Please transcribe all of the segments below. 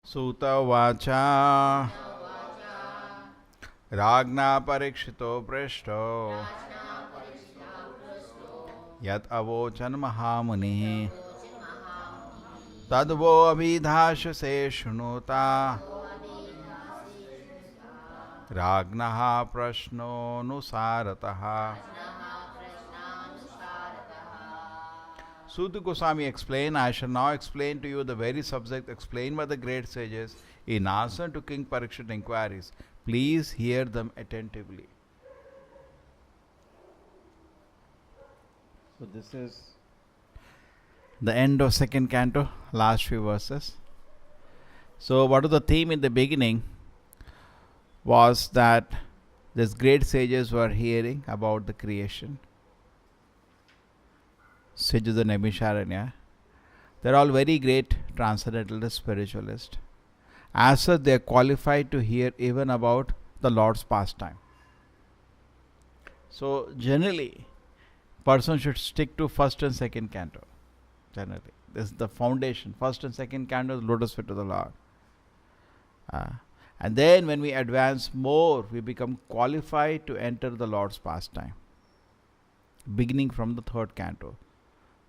Suta vacha Ragna parikshito prishto Yat avochan mahamuni Tadvo abhidhasya se shrunota Ragnaha prashno nusarataha. Suta Goswami explained, I shall now explain to you the very subject explained by the great sages in answer to King Parikshit inquiries. Please hear them attentively. So this is the end of second canto, last few verses. So what was the theme in the beginning was that these great sages were hearing about the creation. Sages and Naimisharanya. They're all very great transcendentalist spiritualists. As such, they are qualified to hear even about the Lord's pastime. So generally, person should stick to first and second canto. Generally, this is the foundation. First and second canto is lotus feet to the Lord. And then when we advance more, we become qualified to enter the Lord's pastime. Beginning from the third canto.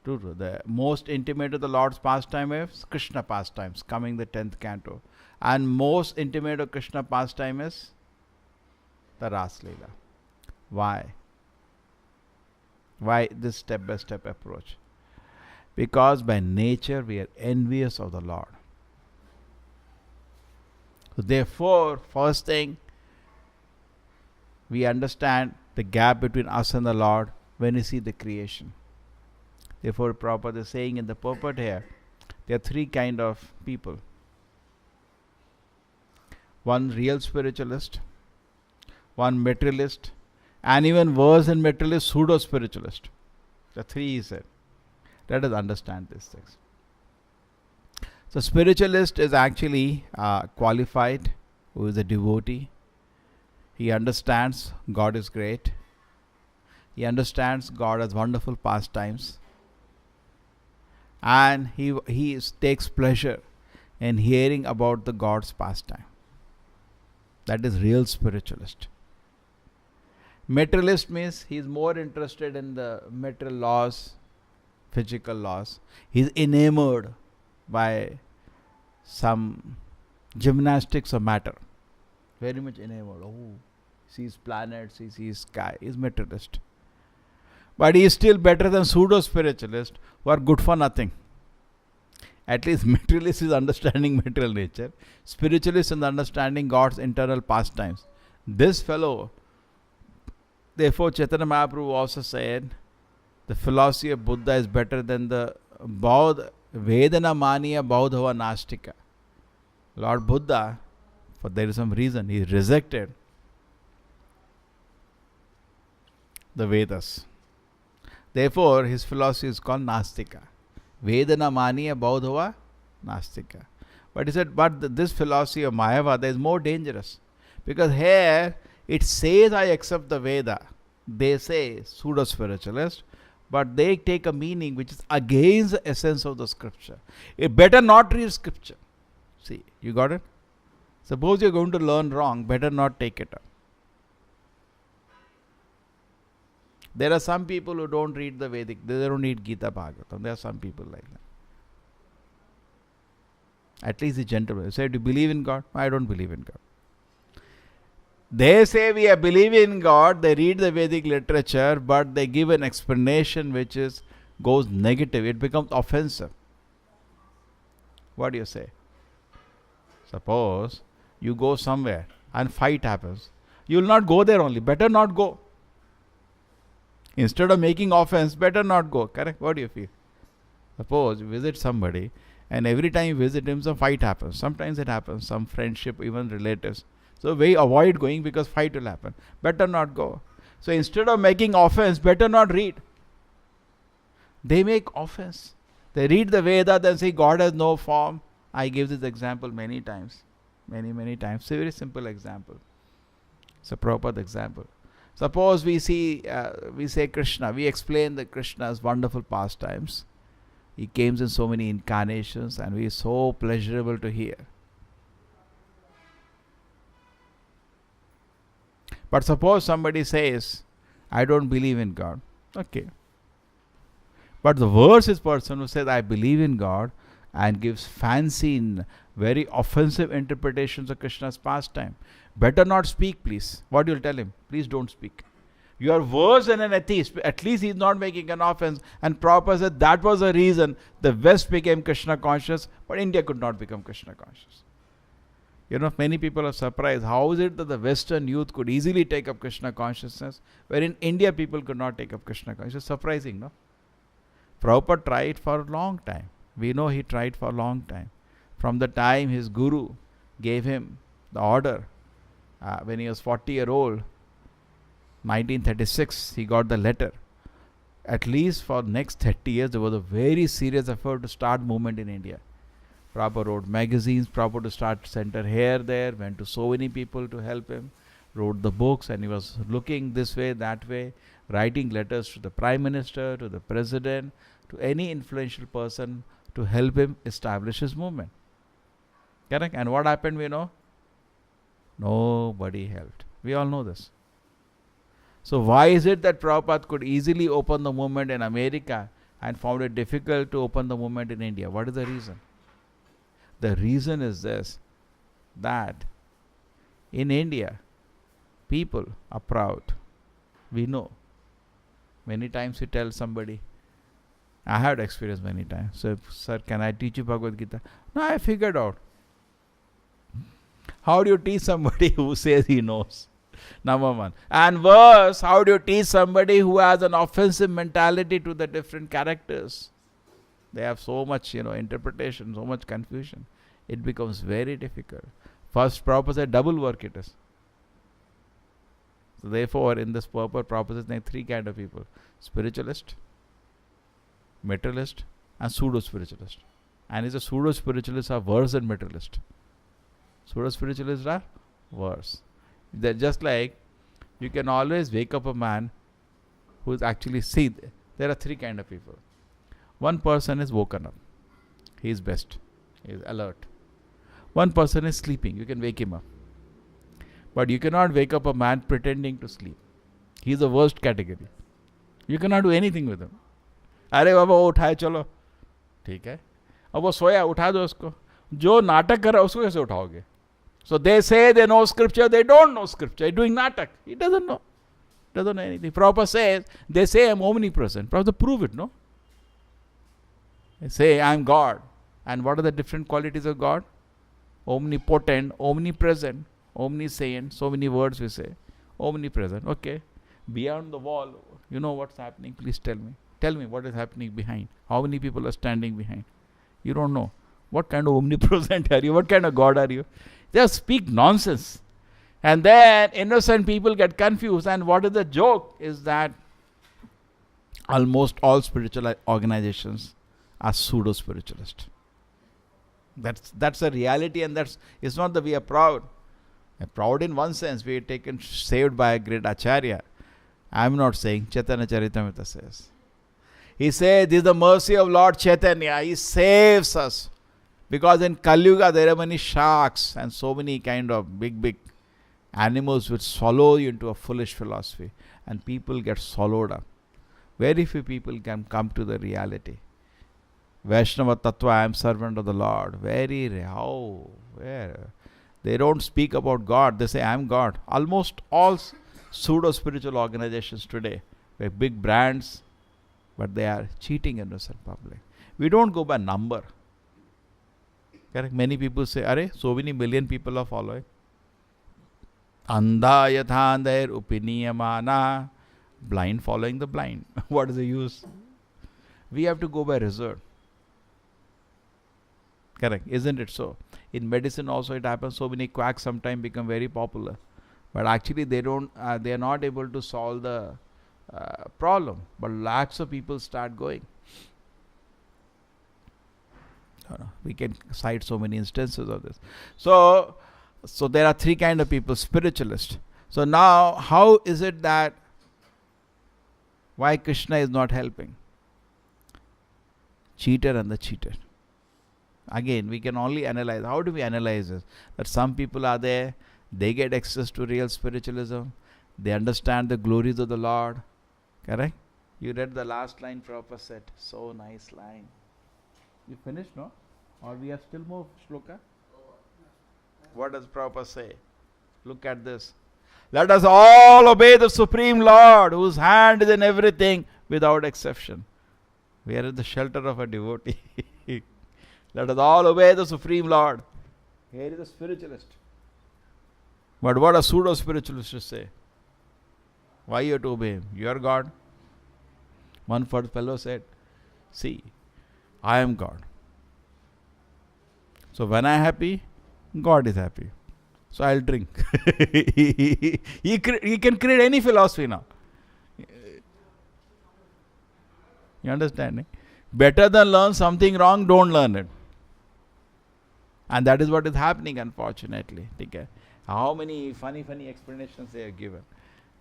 The most intimate of the Lord's pastime is Krishna pastimes, coming the 10th canto. And most intimate of Krishna pastime is the Ras Leela. Why? Why this step-by-step approach? Because by nature we are envious of the Lord. So therefore, first thing, we understand the gap between us and the Lord when we see the creation. Therefore, Prabhupada is saying in the purport here, there are three kind of people. One real spiritualist, one materialist, and even worse than materialist, pseudo-spiritualist. The three he said. Let us understand these things. So spiritualist is actually qualified, who is a devotee. He understands God is great. He understands God has wonderful pastimes. And he takes pleasure in hearing about the God's pastime. That is real spiritualist. Materialist means he is more interested in the material laws, physical laws. He is enamored by some gymnastics of matter. Very much enamored. Oh, he sees planets, he sees sky. He is materialist. But he is still better than pseudo-spiritualists who are good for nothing. At least materialist is understanding material nature. Spiritualist is understanding God's internal pastimes. This fellow, therefore Chaitanya Mahaprabhu also said, the philosophy of Buddha is better than the Vedana Maniya Baudhava Nastika. Lord Buddha, for there is some reason, he rejected the Vedas. Therefore, his philosophy is called Nastika. Vedana Maniya Baudhava Nastika. But he said, but this philosophy of Mayavada is more dangerous. Because here, it says I accept the Veda. They say pseudo-spiritualist. But they take a meaning which is against the essence of the scripture. You better not read scripture. See, you got it? Suppose you're going to learn wrong, better not take it up. There are some people who don't read the Vedic, they don't read Gita Bhagavatam. There are some people like that. At least the gentlemen say, do you believe in God? I don't believe in God. They say we believe in God, they read the Vedic literature, but they give an explanation which goes negative. It becomes offensive. What do you say? Suppose you go somewhere and fight happens. You will not go there only. Better not go. Instead of making offense, better not go. Correct? What do you feel? Suppose you visit somebody and every time you visit him, some fight happens. Sometimes it happens. Some friendship, even relatives. So we avoid going because fight will happen. Better not go. So instead of making offense, better not read. They make offense. They read the Veda, then say God has no form. I give this example many times. Many times. It's a very simple example. It's a proper example. Suppose we say Krishna. We explain the Krishna's wonderful pastimes. He came in so many incarnations and we are so pleasurable to hear. But suppose somebody says, I don't believe in God. Okay. But the worse is person who says, I believe in God and gives fancy, very offensive interpretations of Krishna's pastime. Better not speak, please. What you'll tell him? Please don't speak. You are worse than an atheist. At least he's not making an offense. And Prabhupada said that was the reason the West became Krishna conscious, but India could not become Krishna conscious. Many people are surprised. How is it that the Western youth could easily take up Krishna consciousness, where in India people could not take up Krishna consciousness? Surprising, no? Prabhupada tried for a long time. We know he tried for a long time. From the time his guru gave him the order, when he was 40-year-old, 1936, he got the letter. At least for next 30 years, there was a very serious effort to start movement in India. Prabhupada wrote magazines, Prabhupada to start center here, there, went to so many people to help him, wrote the books, and he was looking this way, that way, writing letters to the Prime Minister, to the President, to any influential person to help him establish his movement. Correct? And what happened, we know? Nobody helped. We all know this. So why is it that Prabhupada could easily open the movement in America and found it difficult to open the movement in India? What is the reason? The reason is this, that in India, people are proud. We know. Many times we tell somebody, I had experience many times. So, sir, can I teach you Bhagavad Gita? No, I figured out. How do you teach somebody who says he knows? Number one. And worse, how do you teach somebody who has an offensive mentality to the different characters? They have so much, interpretation, so much confusion. It becomes very difficult. First, Prabhupada said double work it is. So therefore, in this purpose, Prabhupada says there are three kind of people. Spiritualist, materialist, and pseudo-spiritualist. And is a pseudo-spiritualists are worse than materialist. Pseudo-spiritualists are worse. They're just like, you can always wake up a man who is actually, there are three kind of people. One person is woken up. He is best. He is alert. One person is sleeping. You can wake him up. But you cannot wake up a man pretending to sleep. He is the worst category. You cannot do anything with him. अरे बाबा वो उठाए चलो, ठीक है, अब वो सोया उठा दो उसको. जो नाटक कर रहा है उसको कैसे उठाओगे? So they say they know scripture, they don't know scripture, doing natak. He doesn't know. Doesn't know anything. Prabhupada says, they say I'm omnipresent. Prabhupada, prove it, no? They say I'm God. And what are the different qualities of God? Omnipotent, omnipresent, omniscient, so many words we say. Omnipresent, okay. Beyond the wall, you know what's happening, please tell me. Tell me what is happening behind. How many people are standing behind? You don't know. What kind of omnipresent are you? What kind of God are you? Just speak nonsense. And then innocent people get confused. And what is the joke is that almost all spiritual organizations are pseudo-spiritualist. That's a reality, and it's not that we are proud. We're proud in one sense. We are taken saved by a great Acharya. I'm not saying, Chaitanya Charitamrita says. He says, this is the mercy of Lord Chaitanya. He saves us. Because in Kali Yuga, there are many sharks and so many kind of big animals which swallow you into a foolish philosophy. And people get swallowed up. Very few people can come to the reality. Vaishnava Tattva, I am servant of the Lord. Very rare. How? Where? They don't speak about God. They say, I am God. Almost all pseudo-spiritual organizations today, they're big brands, but they are cheating innocent public. We don't go by number. Correct? Many people say, Are, so many million people are following. Andha yathandhair upiniyamana. Blind following the blind. What is the use? We have to go by result. Correct? Isn't it so? In medicine also it happens. So many quacks sometimes become very popular. But actually they are not able to solve the problem. But lakhs of people start going. We can cite so many instances of this. So there are three kind of people. Spiritualist. So now how is it that why Krishna is not helping? Cheater and the cheated. Again, we can only analyze. How do we analyze this? That some people are there, they get access to real spiritualism. They understand the glories of the Lord. Correct? You read the last line Prabhupada said. So nice line. You finished, no? Or we have still more shloka? What does Prabhupada say? Look at this. Let us all obey the Supreme Lord, whose hand is in everything without exception. We are at the shelter of a devotee. Let us all obey the Supreme Lord. Here is a spiritualist. But what a pseudo spiritualist say? Why you have to obey him? You are God. One fellow said, see, I am God. So when I am happy, God is happy. So I'll drink. He can create any philosophy now. You understand? Better than learn something wrong, don't learn it. And that is what is happening, unfortunately. Okay. How many funny explanations they are given.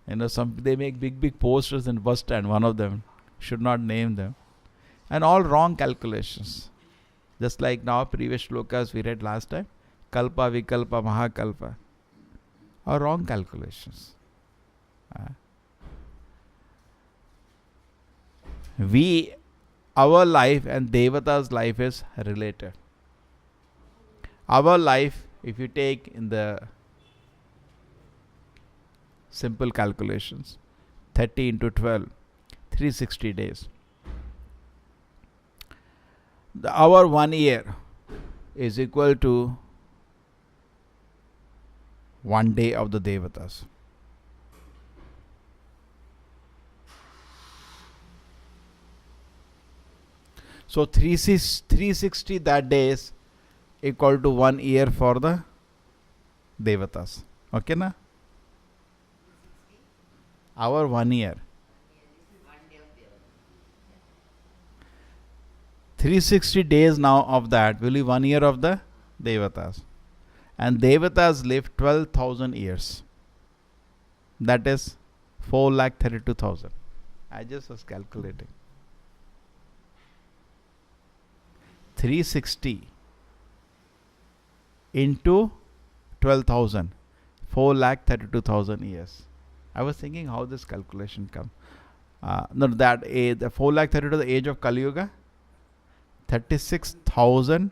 They make big posters in bus stand, one of them. Should not name them. And all wrong calculations. Just like now, previous shlokas we read last time. Kalpa, Vikalpa, Mahakalpa. Are wrong calculations. Our life and Devata's life is related. Our life, if you take in the simple calculations, 30 into 12, 360 days. Our 1 year is equal to 1 day of the Devatas. So 360 that days equal to 1 year for the Devatas. Okay, na? Our 1 year. 360 days now of that will be 1 year of the Devatas. And Devatas live 12,000 years. That is 4,32,000. I just was calculating. 360 into 12,000. 4,32,000 years. I was thinking how this calculation come. The 4,32,000 the age of Kali Yuga. 12,000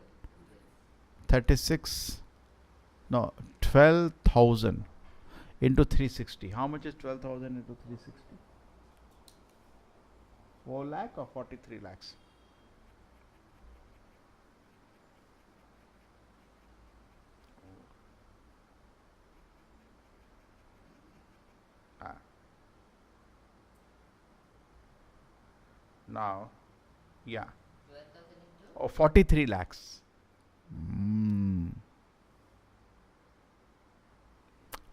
into 360. How much is 12,000 into 360? 4 lakh or 43 lakhs? Now, yeah. 43 lakhs.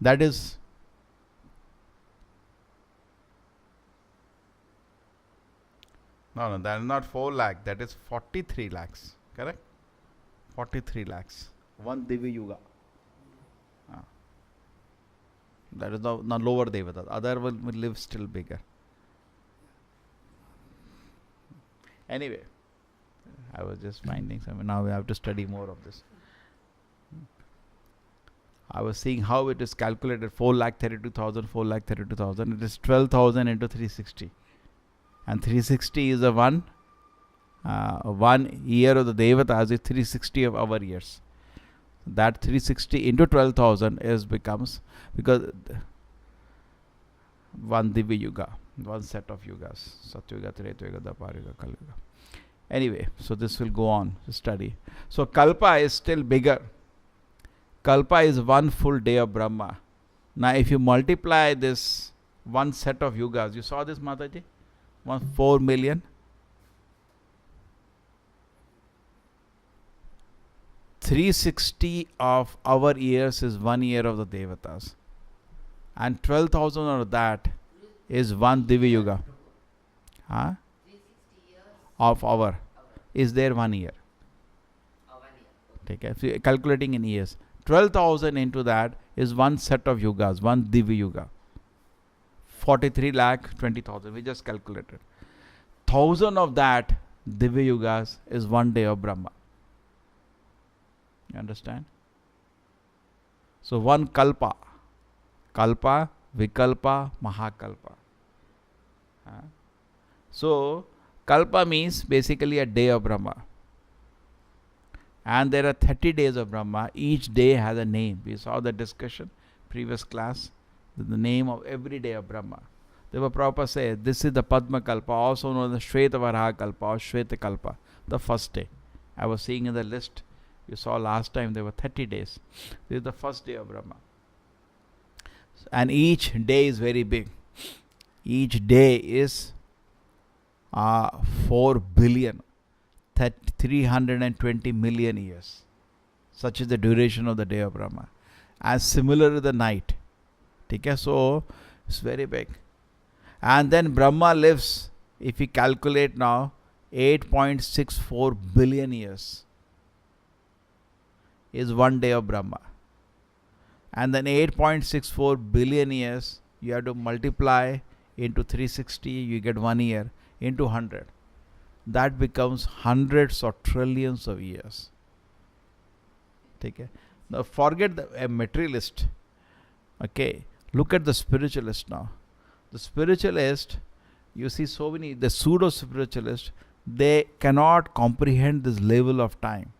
That is no, that is not 4 lakh. That is 43 lakhs. Correct? 43 lakhs. One Divya Yuga. That is the lower Devata. Other will live still bigger. Anyway, I was just finding something. Now we have to study more of this. I was seeing how it is calculated. 4,32,000, 4,32,000. It is 12,000 into 360. And 360 is a 1 year of the Devatas is 360 of our years. That 360 into 12,000 becomes, because one Divya Yuga, one set of yugas. Satyuga, Treta Yuga, Dwapara Yuga, Kali Yuga. Anyway, so this will go on to study. So Kalpa is still bigger. Kalpa is 1 full day of Brahma. Now if you multiply this one set of yugas, you saw this, Mataji? 4 million. 360 of our years is 1 year of the Devatas. And 12,000 of that is one Divya Yuga. Of our is there 1 year. Okay, so calculating in years. 12,000 into that is one set of yugas, one Divya Yuga. 43 lakh 20,000. We just calculated. 1,000 of that Divya Yugas is 1 day of Brahma. You understand? So one Kalpa. Kalpa Vikalpa, Mahakalpa. So, Kalpa means basically a day of Brahma. And there are 30 days of Brahma. Each day has a name. We saw the discussion, previous class, the name of every day of Brahma. Deva Prabhupada says, this is the Padma Kalpa, also known as Shvetavaraha Kalpa or Shveta Kalpa, the first day. I was seeing in the list, you saw last time there were 30 days. This is the first day of Brahma. And each day is very big. Each day is 4 billion, 320 million years. Such is the duration of the day of Brahma. And similar to the night. Okay, so it's very big. And then Brahma lives, if we calculate now, 8.64 billion years is one day of Brahma. And then 8.64 billion years, you have to multiply into 360, you get 1 year, into 100. That becomes hundreds or trillions of years. Okay. Now forget the materialist. Okay. Look at the spiritualist now. The spiritualist, you see so many, the pseudo-spiritualist, they cannot comprehend this level of time.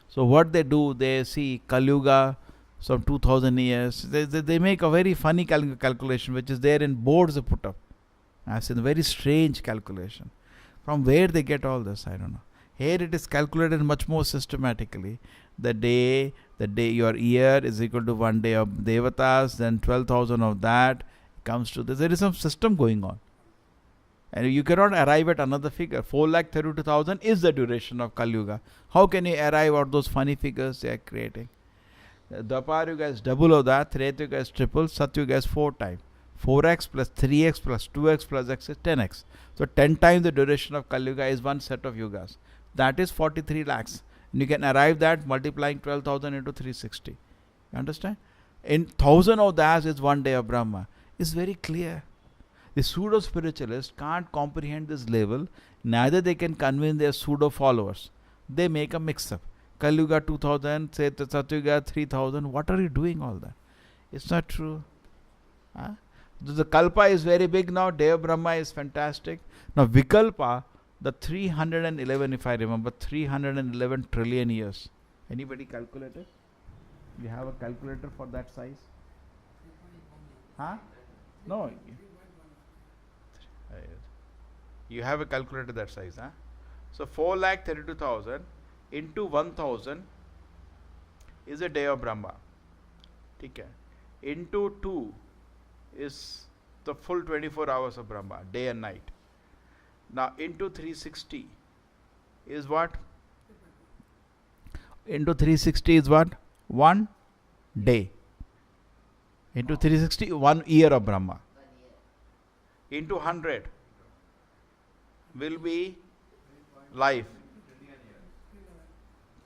So what they do, they see Kali Yuga, some 2000 years, they make a very funny calculation which is there in boards they put up. As in a very strange calculation. From where they get all this, I don't know. Here it is calculated much more systematically. The day your year is equal to 1 day of Devatas, then 12,000 of that comes to this. There is some system going on. And you cannot arrive at another figure. 4,32,000 is the duration of Kali Yuga. How can you arrive at those funny figures they are creating? Dwapar Yuga is double of that, Treta Yuga is triple, Satya Yuga is 4 times. 4x plus 3x plus 2x plus x is 10x. So 10 times the duration of Kali Yuga is one set of yugas. That is 43 lakhs. And you can arrive that multiplying 12,000 into 360. You understand? In 1000 of that is 1 day of Brahma. It's very clear. The pseudo-spiritualists can't comprehend this level. Neither they can convince their pseudo-followers. They make a mix-up. Kali Yuga 2000, Satya Yuga 3000. What are you doing all that? It's not true. Huh? The Kalpa is very big now. Day of Brahma is fantastic. Now Vikalpa, the 311, if I remember, 311 trillion years. Anybody calculated? You have a calculator for that size? Huh? No. You have a calculator that size, huh? So 4,32,000 into 1,000 is a day of Brahma. Okay. Into 2 is the full 24 hours of Brahma, day and night. Now into 360 is what? Into 360 is what? 1 day. Into 360, 1 year of Brahma. Into 100 will be life.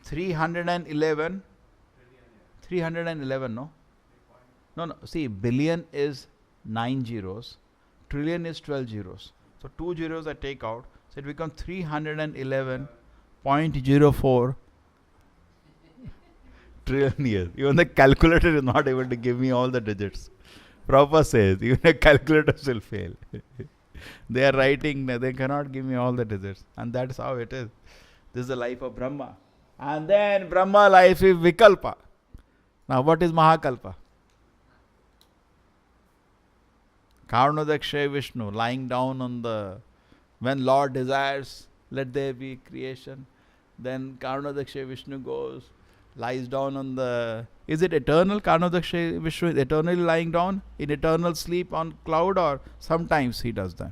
311, no? No, see, billion is 9 zeros, trillion is 12 zeros. So 2 zeros I take out, so it becomes 311.04 trillion years. Even the calculator is not able to give me all the digits. Prabhupada says, even a calculator will fail. They are writing, they cannot give me all the digits. And that's how it is. This is the life of Brahma. And then Brahma life is Vikalpa. Now what is Mahakalpa? Karnodakshay Vishnu lying down on the, when Lord desires, let there be creation. Then Karnodakshay Vishnu goes, lies down on the, is it eternal? Karnodakshay Vishnu is eternally lying down in eternal sleep on cloud, or sometimes he does that?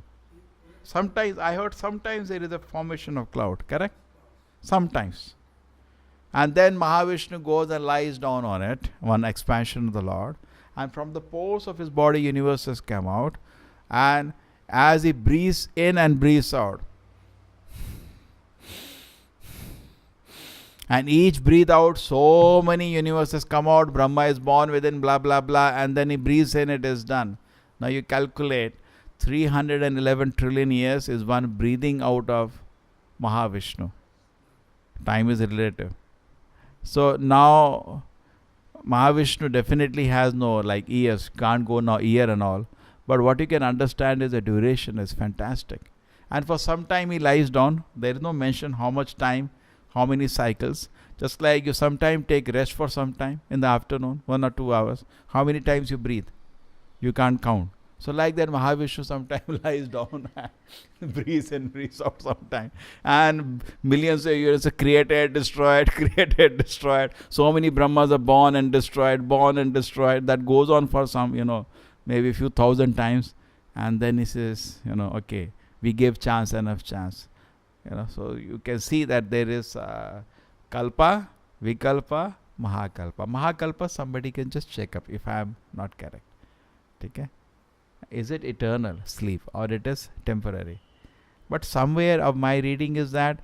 Sometimes, I heard sometimes there is a formation of cloud, correct? Sometimes. And then Mahavishnu goes and lies down on it, one expansion of the Lord. And from the pores of his body, universes come out. And as he breathes in and breathes out, and each breathe out, so many universes come out. Brahma is born within blah, blah, blah. And then he breathes in, it is done. Now you calculate 311 trillion years is one breathing out of Mahavishnu. Time is relative. So now Mahavishnu definitely has no like ears, can't go now ear and all. But what you can understand is the duration is fantastic. And for some time he lies down. There is no mention how much time, how many cycles. Just like you sometime take rest for some time in the afternoon, 1 or 2 hours. How many times you breathe? You can't count. So like that Mahavishnu sometimes lies down and breathes in, breathes out sometime. And millions of years are created, destroyed, created, destroyed. So many Brahmas are born and destroyed, born and destroyed. That goes on for some, maybe a few thousand times. And then he says, okay, we give chance, enough chance. So you can see that there is kalpa, vikalpa, mahakalpa. Mahakalpa, somebody can just check up if I am not correct. Okay? Is it eternal sleep or it is temporary? But somewhere of my reading is that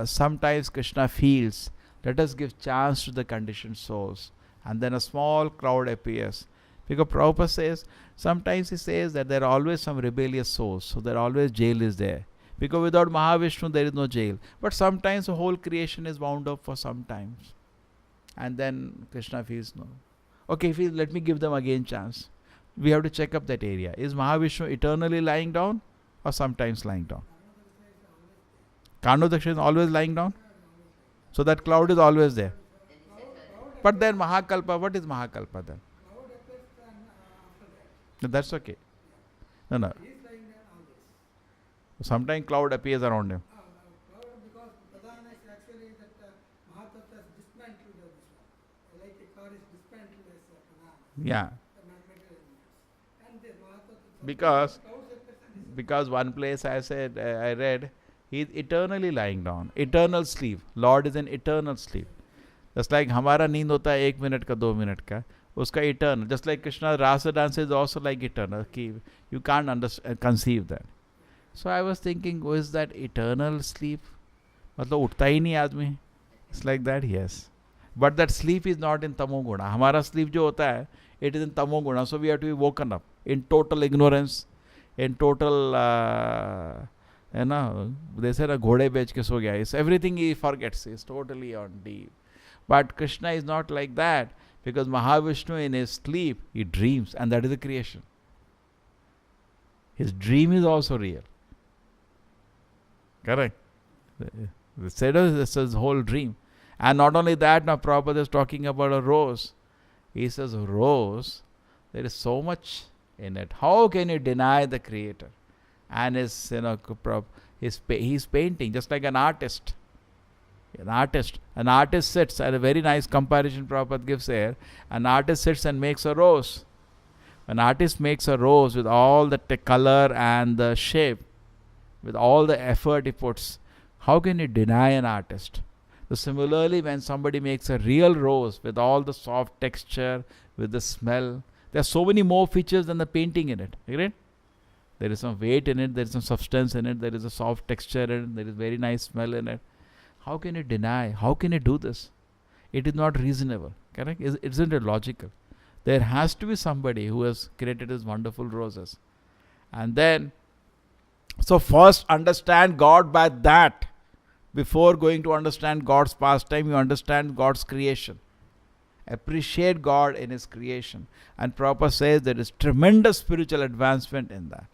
sometimes Krishna feels, let us give chance to the conditioned souls, and then a small cloud appears. Because Prabhupada says, sometimes he says that there are always some rebellious souls, so there always jail is there. Because without Mahavishnu there is no jail. But sometimes the whole creation is wound up for some times. And then Krishna feels, no. Okay, let me give them again chance. We have to check up that area. Is Mahavishnu eternally lying down or sometimes lying down? Karnodaksha is always lying down. So that cloud is always there. But then Mahakalpa, what is Mahakalpa then? No, that's okay. No. Sometimes cloud appears around him. Because Pradhana is actually that Mahatattva is dismantled as this one. Like a car is dismantled as Pradhana. Yeah. Because one place I said, I read, he is eternally lying down. Eternal sleep. Lord is in eternal sleep. Just like हमारा नींद होता है 1 minute का 2 minute का, उसका eternal. Just like Krishna Rasa dance is also like eternal. You can't conceive that. So I was thinking, is that eternal sleep? मतलब उठता ही नहीं आदमी. It's like that, yes. But that sleep is not in tamoguna. हमारा sleep जो होता है, it is in tamoguna. So we have to be woken up in total ignorance, in total, they said a घोड़े बेच के सो गया. It's everything he forgets. He's totally on deep. But Krishna is not like that, because Mahavishnu in his sleep, he dreams, and that is the creation. His dream is also real. Correct? The Seda is his whole dream. And not only that, now Prabhupada is talking about a rose. He says, rose, there is so much in it. How can you deny the creator? And he's painting just like an artist. An artist sits, and a very nice comparison Prabhupada gives here. An artist sits and makes a rose. An artist makes a rose with all the color and the shape, with all the effort he puts. How can you deny an artist? So similarly, when somebody makes a real rose with all the soft texture, with the smell, there are so many more features than the painting in it. Right? There is some weight in it, there is some substance in it, there is a soft texture in it, there is very nice smell in it. How can you deny? How can you do this? It is not reasonable. Correct? Isn't it logical? There has to be somebody who has created these wonderful roses. And then, so first understand God by that. Before going to understand God's pastime, you understand God's creation. Appreciate God in His creation. And Prabhupada says there is tremendous spiritual advancement in that.